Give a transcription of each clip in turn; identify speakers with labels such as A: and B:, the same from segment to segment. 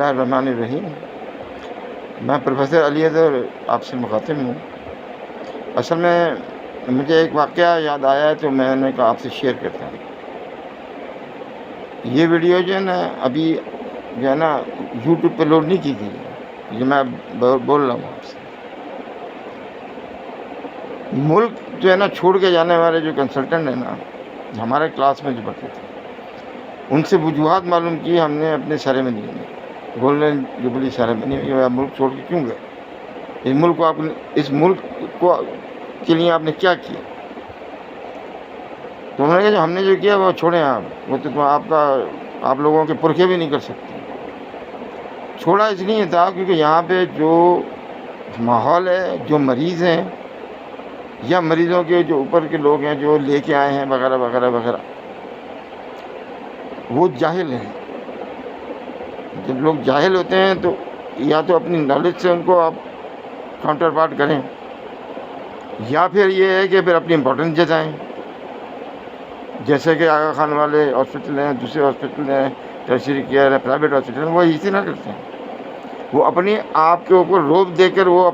A: اللہ الرحمن الرحیم۔ میں پروفیسر علی اظہر آپ سے مخاطب ہوں۔ اصل میں مجھے ایک واقعہ یاد آیا ہے تو میں نے کہا آپ سے شیئر کرتا ہوں۔ یہ ویڈیو جو ہے نا ابھی جو ہے نا یوٹیوب پہ لوڈ نہیں کی تھی، جو میں بول رہا ہوں آپ سے۔ ملک جو ہے نا چھوڑ کے جانے والے جو کنسلٹنٹ ہیں نا، ہمارے کلاس میں جو پڑھتے تھے، ان سے وجوہات معلوم کی ہم نے اپنے سیریمنی میں، گولڈن جوبلی سیریمنی میں۔ آپ ملک چھوڑ کے کیوں گئے؟ اس ملک کو کے لیے آپ نے کیا کیا؟ تو انہوں نے کہا جو ہم نے جو کیا وہ چھوڑیں آپ، وہ تو آپ لوگوں کے پرکھے بھی نہیں کر سکتے۔ چھوڑا اس لیے تھا کیونکہ یہاں پہ جو ماحول ہے، جو مریض ہیں یا مریضوں کے جو اوپر کے لوگ ہیں جو لے کے آئے ہیں وغیرہ وغیرہ وغیرہ، وہ جاہل ہیں۔ جب لوگ جاہل ہوتے ہیں تو یا تو اپنی نالج سے ان کو آپ کاؤنٹر پارٹ کریں، یا پھر یہ ہے کہ پھر اپنی امپورٹنس جتائیں۔ جیسے کہ آغا خان والے ہاسپٹل ہیں، دوسرے ہاسپٹل ہیں، ٹرشری کیئر ہے، پرائیویٹ ہاسپٹل ہیں، وہ اسی نہ کرتے ہیں۔ وہ اپنی آپ کے اوپر روب دے کر وہ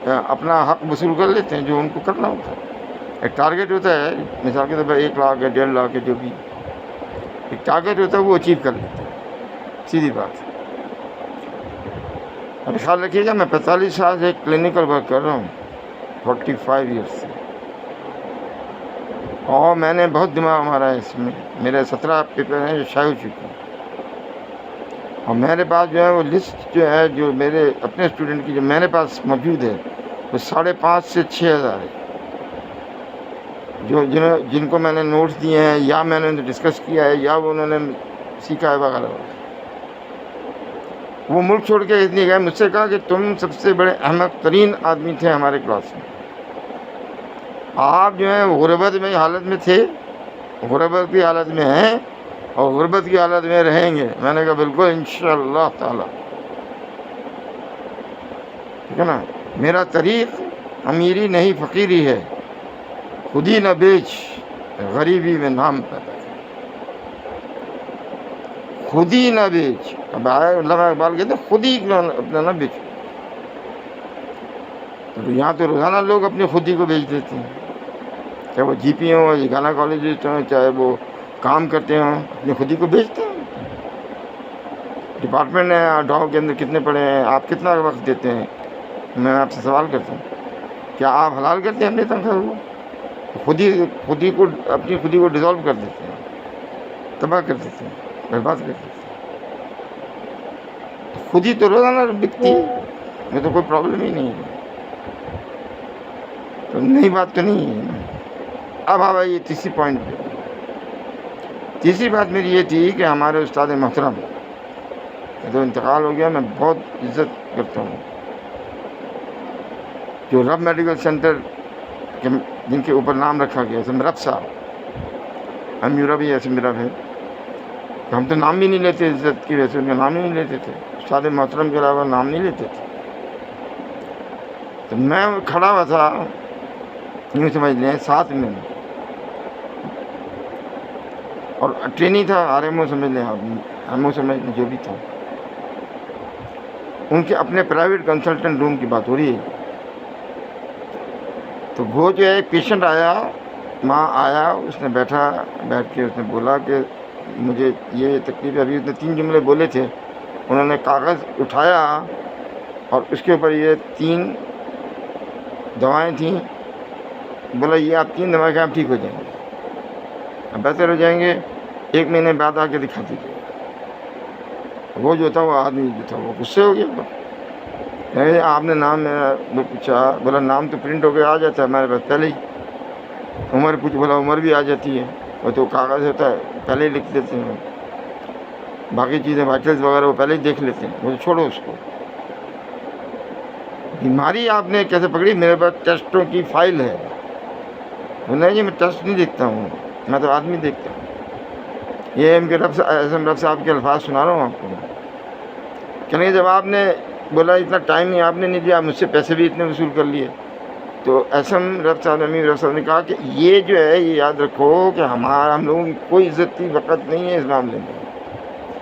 A: اپنا حق وصول کر لیتے ہیں جو ان کو کرنا ہوتا ہے۔ ایک ٹارگیٹ ہوتا ہے، مثال کے طور پر 1 لاکھ یا 1.5 لاکھ جو بھی ایک ٹارگیٹ ہوتا ہے وہ اچیو کر لیتے ہیں، سیدھی بات ہے۔ اب خیال رکھیے گا میں 45 سال سے کلینکل ورک کر رہا ہوں، 45 ایئرس سے، اور میں نے بہت دماغ مارا ہے اس میں۔ میرے 17 پیپر ہیں جو شائع ہو چکے ہیں، اور میرے پاس جو ہے وہ لسٹ جو ہے جو میرے اپنے اسٹوڈنٹ کی جو میرے پاس موجود ہے وہ 5,500 سے 6,000 ہے، جن کو میں نے نوٹس دیے ہیں یا میں نے ڈسکس کیا ہے یا وہ انہوں نے سیکھا ہے وغیرہ وغیرہ۔ وہ ملک چھوڑ کے اس لیے گئے، مجھ سے کہا کہ تم سب سے بڑے احمق ترین آدمی تھے ہمارے کلاس میں، آپ جو ہیں غربت میں حالت میں تھے، غربت کی حالت میں ہیں اور غربت کی حالت میں رہیں گے۔ میں نے کہا بالکل انشاءاللہ تعالی، ٹھیک ہے نا۔ میرا طریق امیری نہیں فقیری ہے، خودی نہ بیچ غریبی میں نام پیدا کر، خودی نہ بیچ۔ اب علامہ اقبال کہتے ہیں خودی اپنا نہ بیچو۔ تو یہاں تو روزانہ لوگ اپنی خودی کو بیچ دیتے ہیں، چاہے وہ جی پی ہوں، گانا کالجسٹ ہوں، چاہے وہ کام کرتے ہوں، اپنی خودی کو بیچتے ہیں۔ ڈپارٹمنٹ ہے ڈاؤ کے اندر کتنے پڑے ہیں، آپ کتنا وقت دیتے ہیں؟ میں آپ سے سوال کرتا ہوں، کیا آپ حلال کرتے ہیں اپنی تنخواہ کو؟ اپنی خودی کو ڈیزالو کر دیتے ہیں، تباہ کر دیتے ہیں، برباد کر دیتے ہیں۔ خودی تو روزانہ بکتی ہے، میں تو کوئی پرابلم ہی نہیں ہے، تو نئی بات تو نہیں ہے۔ اب آئیے تیسری پوائنٹ پہ۔ تیسری بات میری یہ تھی کہ ہمارے استاد محترم تو انتقال ہو گیا، میں بہت عزت کرتا ہوں، جو رب میڈیکل سینٹر جن کے اوپر نام رکھا گیا، رب صاحب، ہم یورپ ہی ایسے میرا ہے، ہم تو نام بھی نہیں لیتے، عزت کی وجہ سے ان کا نام ہی نہیں لیتے تھے، استاد محترم کے علاوہ نام نہیں لیتے تھے۔ تو میں کھڑا ہوا تھا، یوں سمجھ لیں 7 میں، اور ٹرینی تھا، RMO سمجھ لیں، MO سمجھ لیں، جو بھی تھا۔ ان کے اپنے پرائیویٹ کنسلٹنٹ روم کی بات ہو رہی ہے۔ تو وہ جو ہے ایک پیشنٹ آیا، وہاں آیا، اس نے بیٹھ کے اس نے بولا کہ مجھے یہ تکلیف ہے۔ ابھی اس نے 3 جملے بولے تھے، انہوں نے کاغذ اٹھایا اور اس کے اوپر یہ 3 دوائیں تھیں، بولا یہ آپ 3 دوائیں کھائیں آپ ٹھیک ہو جائیں گے، اب بہتر ہو جائیں گے، 1 مہینے بعد آ کے دکھا دیجیے۔ وہ جو تھا وہ آدمی جو تھا وہ غصے ہو گیا، آپ نے نام میرا پوچھا، بولا نام تو پرنٹ ہو کے آ جاتا ہے ہمارے پاس پہلے ہی، عمر پوچھ، بولا عمر بھی آ جاتی ہے، وہ تو کاغذ ہوتا ہے پہلے ہی لکھ دیتے ہیں، باقی چیزیں وائٹلز وغیرہ وہ پہلے ہی دیکھ لیتے ہیں، وہ چھوڑو اس کو۔ بیماری آپ نے کیسے پکڑی؟ میرے پاس ٹیسٹوں کی فائل ہے۔ نہیں جی میں ٹیسٹ نہیں دیکھتا ہوں، میں تو آدمی دیکھتا ہوں۔ یہ رب صاحب کے الفاظ سنا رہا ہوں آپ کو۔ کہنے جب آپ نے بولا اتنا ٹائم ہی آپ نے نہیں دیا، مجھ سے پیسے بھی اتنے وصول کر لیے، تو رب صاحب نے کہا کہ یہ جو ہے یہ یاد رکھو کہ ہم لوگوں کی کوئی عزت کی وقت نہیں ہے اس معاملے میں،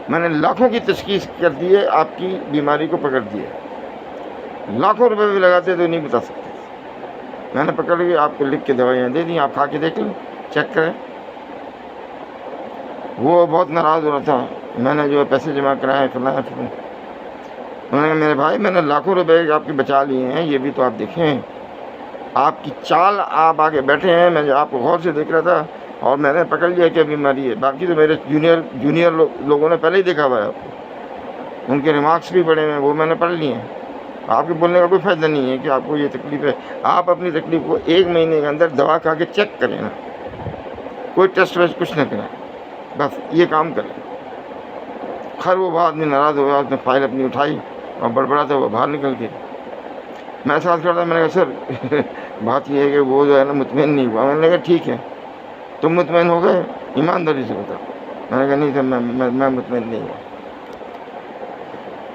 A: میں نے لاکھوں کی تشخیص کر دی ہے، آپ کی بیماری کو پکڑ دی ہے، لاکھوں روپے بھی لگاتے تو نہیں بتا سکتے۔ میں نے پکڑ کے آپ کو لکھ کے دوائیاں دے دی، آپ کھا کے دیکھ لیں، چیک کریں۔ وہ بہت ناراض ہو رہا تھا، میں نے جو ہے پیسے جمع کرائے فلاں۔ انہوں نے کہا میرے بھائی میں نے لاکھوں روپے آپ کے بچا لیے ہیں، یہ بھی تو آپ دیکھیں، آپ کی چال آپ آگے بیٹھے ہیں، میں آپ کو غور سے دیکھ رہا تھا اور میں نے پکڑ لیا کیا بیماری ہے۔ باقی تو میرے جونیئر لوگوں نے پہلے ہی دیکھا ہوا ہے آپ کو، ان کے ریمارکس بھی پڑے ہیں، وہ میں نے پڑھ لیے ہیں۔ آپ کے بولنے کا کوئی فائدہ نہیں ہے کہ آپ کو یہ تکلیف ہے۔ آپ اپنی تکلیف کو 1 مہینے کے اندر دوا کھا کے چیک کریں نا، کوئی ٹیسٹ ویسٹ کچھ نہ کریں، بس یہ کام کریں۔ خیر وہ بعد میں ناراض ہوا، اس نے فائل اپنی اٹھائی اور بڑبڑا تھا وہ باہر نکل کے۔ میں ساتھ کھڑا تھا، میں نے کہا سر بات یہ ہے کہ وہ جو ہے نا مطمئن نہیں ہوا۔ میں نے کہا ٹھیک ہے، تم مطمئن ہو گئے؟ ایمانداری سے بتاؤ۔ میں نے کہا نہیں سر میں مطمئن نہیں ہوں۔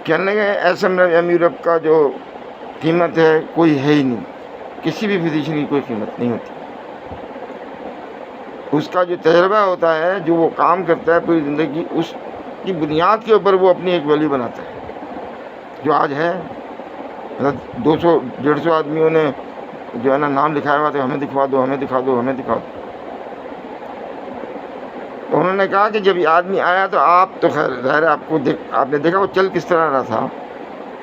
A: کہنے لگے ایسا ایم یورپ کا جو قیمت ہے کوئی ہے ہی نہیں، کسی بھی فزیشین کی کوئی قیمت نہیں ہوتی۔ اس کا جو تجربہ ہوتا ہے، جو وہ کام کرتا ہے پوری زندگی، اس کی بنیاد کے اوپر وہ اپنی ایک ویلیو بناتا ہے جو آج ہے۔ 200-150 آدمیوں نے جو ہے نا نام لکھایا ہوا تھا، ہمیں دکھوا دو، ہمیں دکھا دو، ہمیں دکھا دو۔ تو انہوں نے کہا کہ جب یہ آدمی آیا تو آپ تو خیر ظاہر ہے آپ نے دیکھا وہ چل کس طرح رہا تھا،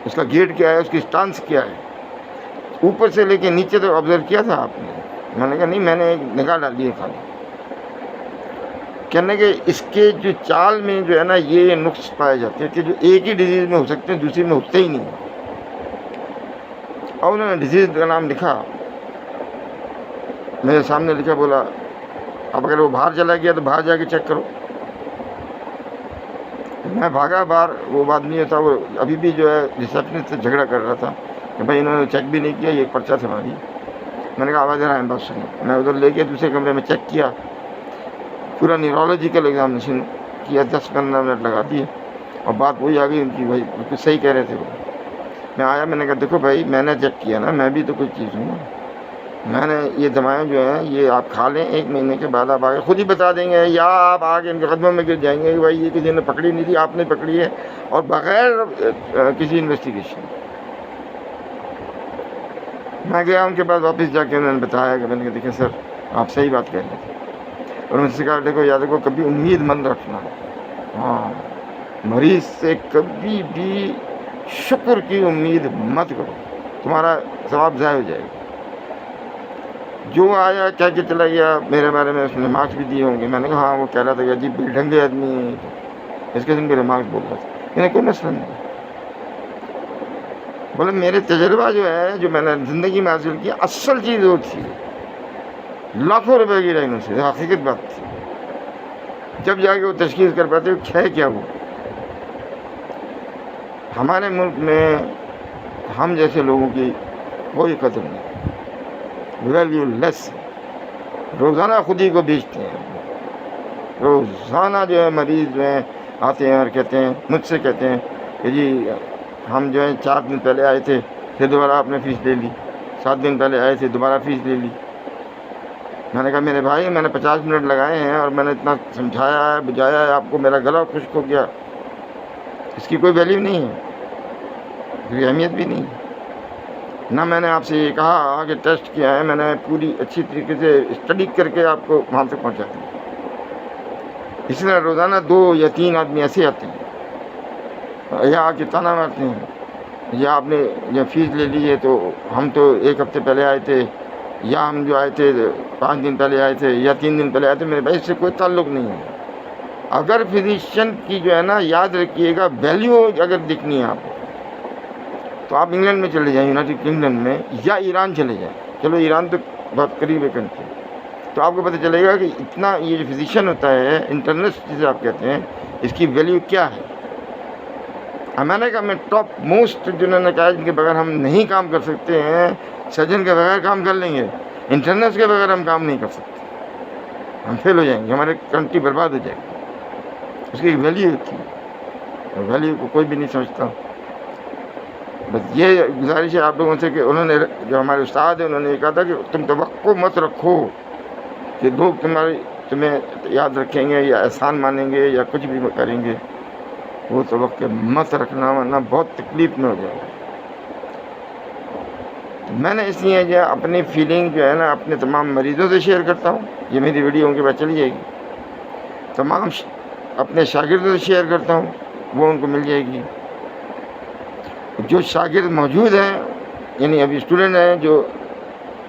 A: اس کا گیٹ کیا ہے، اس کی اسٹانس کیا ہے، اوپر سے لے کے نیچے تو آبزرو کیا تھا آپ نے؟ میں نے کہا نہیں، میں نے ایک نگاہ ڈالی ہے خالی۔ کہنے کہ اس کے جو چال میں جو ہے نا یہ نقص پائے جاتے ہیں کہ جو ایک ہی ڈیزیز میں ہو سکتے ہیں دوسری میں ہوتے ہی نہیں۔ اور انہوں نے ڈیزیز کا نام لکھا میرے سامنے، لکھا، بولا اب اگر وہ باہر چلا گیا تو باہر جا کے چیک کرو۔ میں بھاگا باہر، وہ آدمی تھا وہ ابھی بھی جو ہے ریسیپشنسٹ سے جھگڑا کر رہا تھا کہ بھائی انہوں نے چیک بھی نہیں کیا، یہ ایک پرچہ سے ماری۔ میں نے کہا آواز رہا ہے بات سنو۔ میں ادھر لے کے دوسرے کمرے میں چیک کیا، پورا نیورولوجیکل ایگزامینیشن کیا، 10-15 منٹ لگا دیے اور بات وہی آ گئی ان کی، بھائی بالکل صحیح کہہ رہے تھے وہ۔ میں آیا، میں نے کہا دیکھو بھائی میں نے چیک کیا نا، میں بھی تو کوئی چیز ہوں نا، میں نے یہ دوائیں جو ہیں یہ آپ کھا لیں، 1 مہینے کے بعد آپ آگے خود ہی بتا دیں گے، یا آپ آگے ان کے قدموں میں گر جائیں گے کہ بھائی یہ کسی نے پکڑی نہیں تھی، آپ نے پکڑی ہے، اور بغیر کسی انویسٹیگیشن۔ میں گیا ان کے بعد واپس جا کے، انہوں نے بتایا کہ میں نے کہا دیکھیں سر آپ صحیح بات کہہ رہے تھے، اور ان سے کہا دیکھو یاد رکھو کبھی امید مند رکھنا، ہاں مریض سے کبھی بھی شکر کی امید مت کرو، تمہارا ثواب ضائع ہو جائے گا۔ جو آیا کہہ کے چلا گیا میرے بارے میں، اس نے ریمارکس بھی دیے ہوں گے۔ میں نے کہا ہاں وہ کہہ رہا تھا کہ عجیب بے ڈھنگے آدمی ہے، اس قسم کے ریمارکس بول رہا تھا۔ انہیں کوئی مسئلہ نہیں، بولے میرے تجربہ جو ہے، جو میں نے زندگی میں حاصل کیا، اصل چیز وہ تھی، لاکھوں روپے کی رہی ان سے، حقیقت بات تھی۔ جب جا کے وہ تشخیص کر پاتے ہے کیا وہ۔ ہمارے ملک میں ہم جیسے لوگوں کی کوئی قدر نہیں، ویلیو لیس، روزانہ خود ہی کو بیچتے ہیں۔ روزانہ جو ہے مریض جو ہیں آتے ہیں اور کہتے ہیں، مجھ سے کہتے ہیں کہ جی ہم جو ہے 4 دن پہلے آئے تھے، پھر دوبارہ آپ نے فیس لے لی، 7 دن پہلے آئے تھے دوبارہ فیس لے لی۔ میں نے کہا میرے بھائی میں نے 50 منٹ لگائے ہیں اور میں نے اتنا سمجھایا ہے، بجایا ہے آپ کو، میرا گلا خشک ہو گیا، اس کی کوئی ویلیو نہیں ہے، کوئی اہمیت بھی نہیں۔ نہ میں نے آپ سے یہ کہا کہ ٹیسٹ کیا ہے، میں نے پوری اچھی طریقے سے اسٹڈی کر کے آپ کو وہاں تک پہنچا دیا۔ اس طرح روزانہ 2 یا 3 آدمی ایسے آتے ہیں، یا آ کے تانا مارتے ہیں، یا آپ نے یا فیس لے لی ہے تو ہم تو 1 ہفتے پہلے آئے تھے، یا ہم جو آئے تھے 5 دن پہلے آئے تھے، یا 3 دن پہلے آئے تھے۔ میرے بھائی اس سے کوئی تعلق نہیں ہے۔ اگر فزیشین کی جو ہے نا، یاد رکھیے گا، ویلیو اگر دکھنی ہے آپ کو تو آپ انگلینڈ میں چلے جائیں، یونائٹڈ کنگڈم میں، یا ایران چلے جائیں۔ چلو ایران تو بہت قریب ہے کنٹری، تو آپ کو پتہ چلے گا کہ اتنا یہ جو فزیشین ہوتا ہے، انٹرنسٹ جسے آپ کہتے ہیں، اس کی ویلیو کیا ہے۔ امریکہ میں ٹاپ موسٹ جنہوں نے کہا جن کے بغیر ہم نہیں کام کر سکتے ہیں، سرجن کے بغیر کام کر لیں گے، انٹرنسٹ کے بغیر ہم کام نہیں کر سکتے، ہم فیل ہو جائیں گے، ہماری کنٹری برباد ہو جائے گی۔ اس کی ایک ویلیو ہوتی ہے، ویلیو کو کوئی بھی نہیں سمجھتا۔ بس یہ گزارش ہے آپ لوگوں سے کہ انہوں نے، جو ہمارے استاد ہیں، انہوں نے یہ کہا تھا کہ تم توقع مت رکھو کہ لوگ تمہیں یاد رکھیں گے یا احسان مانیں گے یا کچھ بھی کریں گے۔ وہ توقع مت رکھنا ورنہ بہت تکلیف میں ہو جائے گا۔ میں نے اس لیے جو اپنی فیلنگ جو ہے نا اپنے تمام مریضوں سے شیئر کرتا ہوں، یہ میری ویڈیو ان کے بعد چلی جائے گی، تمام اپنے شاگردوں سے شیئر کرتا ہوں، وہ ان کو مل جائے گی، جو شاگرد موجود ہیں یعنی ابھی اسٹوڈنٹ ہیں جو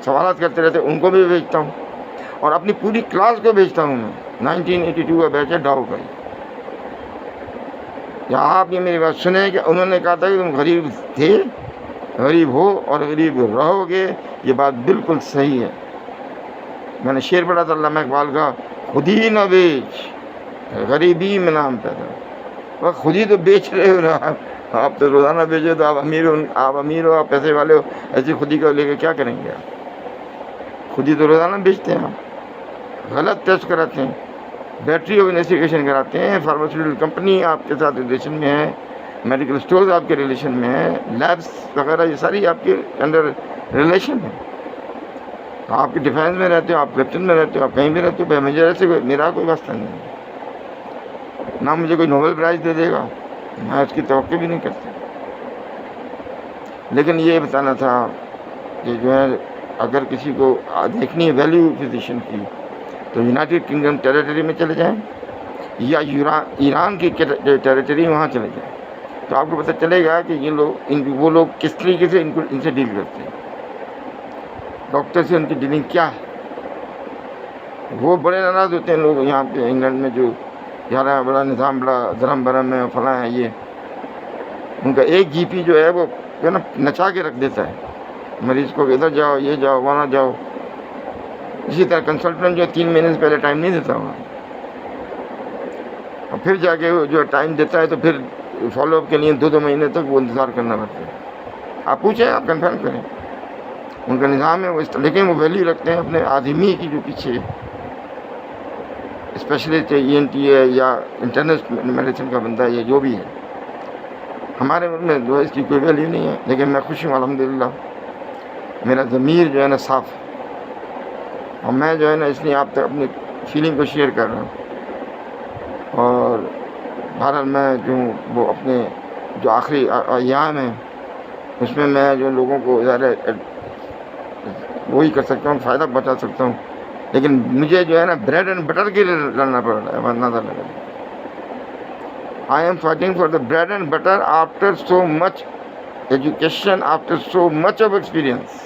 A: سوالات کرتے رہتے ہیں ان کو بھی بھیجتا ہوں، اور اپنی پوری کلاس کو بھیجتا ہوں میں۔ 1982 کا بیچ ہے ڈاؤ کا، یا آپ یہ میری بات سنیں کہ انہوں نے کہا تھا کہ تم غریب تھے، غریب ہو اور غریب رہو گے، یہ بات بالکل صحیح ہے۔ میں نے شعر پڑھا تھا علامہ اقبال کا، خود ہی نہ بیچ غریبی میں نام پیدا، وہ خود ہی تو بیچ رہے ہو نا، آپ تو روزانہ بیچو تو آپ امیر ہو، آپ پیسے والے ہو، ایسی خودی کو لے کے کیا کریں گے آپ؟ خود ہی تو روزانہ بیچتے ہیں، آپ غلط ٹیسٹ کراتے ہیں، بیٹری انویسٹیگیشن کراتے ہیں، فارماسیوٹیکل کمپنی آپ کے ساتھ ریلیشن میں ہے، میڈیکل اسٹورز آپ کے ریلیشن میں ہے، لیبس وغیرہ یہ ساری آپ کے انڈر ریلیشن ہے۔ آپ کے ڈیفینس میں رہتے ہو، آپ کیپٹن میں رہتے ہو، آپ کہیں بھی رہتے ہو، مجھے ایسے میرا کوئی واسطہ نہیں ہے، نہ مجھے کوئی نوبل پرائز دے دے گا، میں اس کی توقع بھی نہیں کرتا۔ لیکن یہ بتانا تھا کہ جو ہے اگر کسی کو دیکھنی ہے ویلیو فزیشین کی تو یونائٹڈ کنگڈم ٹیریٹری میں چلے جائیں یا ایران کی ٹیریٹری وہاں چلے جائیں، تو آپ کو پتہ چلے گا کہ یہ لوگ وہ لوگ کس طریقے سے ان سے ڈیل کرتے ہیں، ڈاکٹر سے ان کی ڈیلنگ کیا ہے۔ وہ بڑے ناراض ہوتے ہیں لوگ یہاں پہ انگلینڈ میں، جو یہاں بڑا نظام بڑا دھرم برم ہے فلاں ہے، یہ ان کا ایک جی پی جو ہے وہ نا نچا کے رکھ دیتا ہے مریض کو، ادھر جاؤ، یہ جاؤ، وہاں جاؤ۔ اسی طرح کنسلٹنٹ جو 3 مہینے سے پہلے ٹائم نہیں دیتا وہاں، اور پھر جا کے جو ٹائم دیتا ہے تو پھر فالو اپ کے لیے 2 مہینے تک وہ انتظار کرنا پڑتا ہے۔ آپ پوچھیں، آپ کنفرم کریں، ان کا نظام ہے وہ لیکن وہ ویلیو رکھتے ہیں اپنے آدمی کی جو پیچھے اسپیشلسٹ ہے، ای این ٹی ہے یا انٹرنل میڈیسن کا بندہ ہے یا جو بھی ہے۔ ہمارے ملک میں جو ہے اس کی کوئی ویلیو نہیں ہے، لیکن میں خوش ہوں الحمدللہ، میرا ضمیر جو ہے نا صاف ہے، اور میں جو ہے نا اس لیے آپ تک اپنی فیلنگ کو شیئر کر رہا ہوں۔ اور بہرحال میں جو وہ اپنے جو آخری ایام ہیں اس میں جو لوگوں کو ظاہر وہی کر سکتا ہوں، فائدہ پہنچا سکتا ہوں، لیکن مجھے جو ہے نا بریڈ اینڈ بٹر کے لیے لڑنا پڑ رہا ہے، ورنہ نہ لگا۔ I am fighting for the bread and butter after so much education, after so much of experience.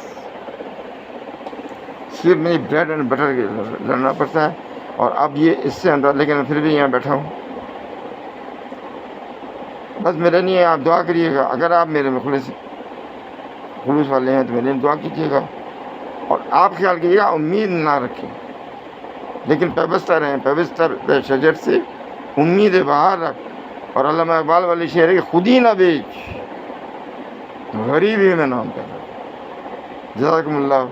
A: صرف مجھے بریڈ اینڈ بٹر کے لڑنا پڑتا ہے، اور اب یہ اس سے اندر، لیکن پھر بھی یہاں بیٹھا ہوں۔ بس میرے لیے آپ دعا کریے گا، اگر آپ میرے میں خلوص والے ہیں تو میرے لیے دعا کیجیے گا، اور آپ خیال کیجیے گا، امید نہ رکھیں لیکن پیوستہ رہیں، پیوستہ شجر سے امید باہر رکھ، اور علامہ اقبال والی شعر ہے کہ خود ہی نہ بیچ غریبی میں نام پیدا۔ جزاکم اللہ،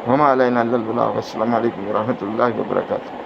A: وما علینا الا البلاغ، السلام علیکم ورحمۃ اللہ وبرکاتہ۔